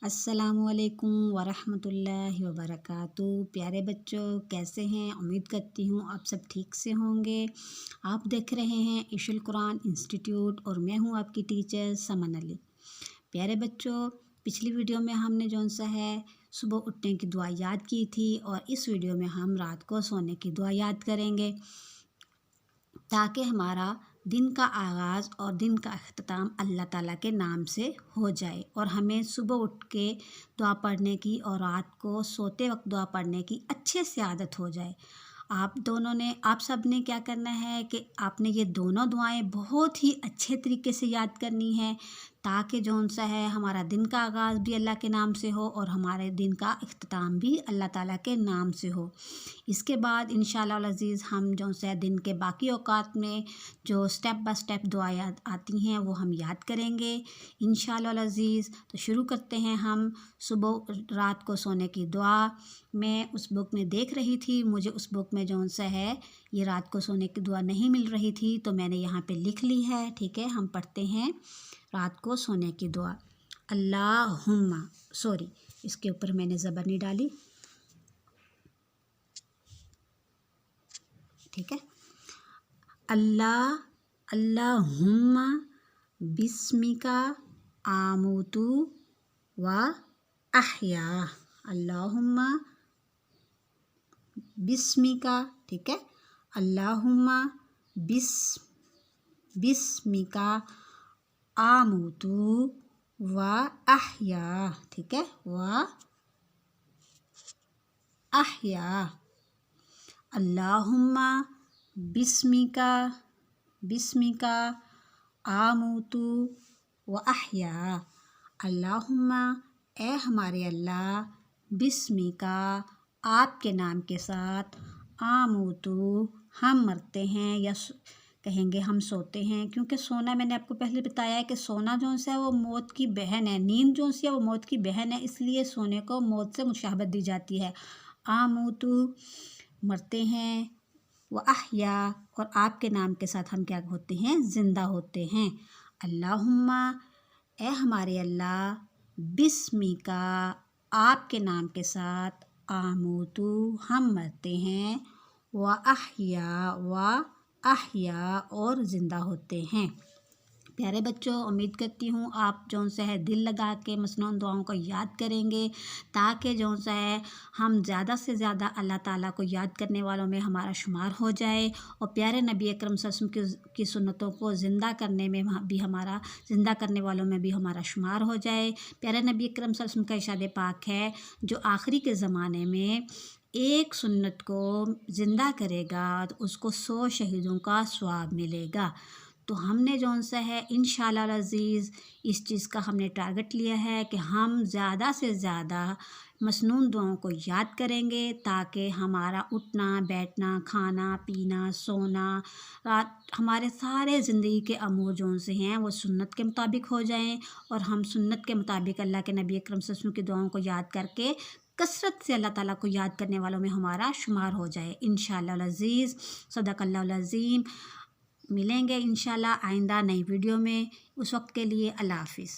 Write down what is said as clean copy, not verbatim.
अस्सलामु अलैकुम वरहमत ल्लाहि वबरकातु। प्यारे बच्चों, कैसे हैं? उम्मीद करती हूँ आप सब ठीक से होंगे। आप देख रहे हैं इशुल कुरान इंस्टीट्यूट और मैं हूँ आपकी टीचर समन अली। प्यारे बच्चों, पिछली वीडियो में हमने जौन सा है सुबह उठने की दुआ याद की थी और इस वीडियो में हम रात को सोने की दुआ याद करेंगे ताकि हमारा दिन का आगाज़ और दिन का अख्ताम अल्लाह ताला के नाम से हो जाए और हमें सुबह उठ के दुआ पढ़ने की और रात को सोते वक्त दुआ पढ़ने की अच्छे से आदत हो जाए। आप सब ने क्या करना है कि आपने ये दोनों दुआएं बहुत ही अच्छे तरीके से याद करनी है ताकि जौन सा है हमारा दिन का आगाज़ भी अल्लाह के नाम से हो और हमारे दिन का इख्तिताम भी अल्लाह ताला के नाम से हो। इसके बाद इंशाअल्लाह अज़ीज़ हम जौन सा दिन के बाकी औकात में जो स्टेप बाय स्टेप दुआ याद आती हैं वो हम याद करेंगे इंशाअल्लाह अज़ीज़। तो शुरू करते हैं हम सुबह रात को सोने की दुआ। मैं उस बुक में देख रही थी, मुझे उस बुक में जौन सा है ये रात को सोने की दुआ नहीं मिल रही थी तो मैंने यहाँ पे लिख ली है। ठीक है, हम पढ़ते हैं रात को सोने की दुआ। अल्लाहुम्मा, सॉरी इसके ऊपर मैंने ज़बर नहीं डाली। ठीक है, अल्लाहुम्मा बिस्मिका आमुतु व अहया। अल्लाहुम्मा बिस्मिका, ठीक है, अल्लाहुम्मा बिस्मिका आमुतु व अहया। ठीक है, व अहया। अल्लाहुम्मा बिस्मिका आमुतु व अहया। अल्लाहुम्मा, ए हमारे अल्लाह, बिस्मिका आपके नाम के साथ, आमुतु हम मरते हैं या कहेंगे हम सोते हैं, क्योंकि सोना मैंने आपको पहले बताया है कि सोना जो सा है वो मौत की बहन है, नींद जो सी है वो मौत की बहन है, इसलिए सोने को मौत से मुशाबत दी जाती है। आमुतु मरते हैं, व अहया और आपके नाम के साथ हम क्या होते हैं, ज़िंदा होते हैं। अल्लाहुम्मा, ए हमारे अल्लाह, बिस्मिका आपके नाम के साथ, आमुतु हम मरते हैं, व अहया और ज़िंदा होते हैं। प्यारे बच्चों, उम्मीद करती हूँ आप जौन सा है दिल लगा के मसनून दुआओं को याद करेंगे ताकि जौन सा है हम ज़्यादा से ज़्यादा अल्लाह ताला को याद करने वालों में हमारा शुमार हो जाए और प्यारे नबी अकरम सल्लल्लाहु अलैहि वसल्लम की सुन्नतों को ज़िंदा करने में भी हमारा ज़िंदा करने वालों में भी हमारा शुमार हो जाए। प्यारे नबी अकरम सल्लल्लाहु अलैहि वसल्लम का इरशाद पाक है, जो आखिरी के ज़माने में एक सुन्नत को ज़िंदा करेगा तो उसको 100 शहीदों का सवाब मिलेगा। तो हमने जौन सा है इंशाअल्लाह अज़ीज़ इस चीज़ का हमने टारगेट लिया है कि हम ज़्यादा से ज़्यादा मसनून दुआओं को याद करेंगे ताकि हमारा उठना बैठना खाना पीना सोना हमारे सारे ज़िंदगी के अमूर जौन से हैं वो सुन्नत के मुताबिक हो जाएं और हम सुन्नत के मुताबिक अल्लाह के नबी अकरम सल्लल्लाहु अलैहि वसल्लम की दुआओं को याद करके कसरत से अल्लाह ताला को याद करने वालों में हमारा शुमार हो जाए इंशाअल्लाह अज़ीज़। सदक़ल्लाहुल अज़ीम। मिलेंगे इंशाल्लाह आइंदा नई वीडियो में। उस वक्त के लिए अल्लाह हाफ़िज़।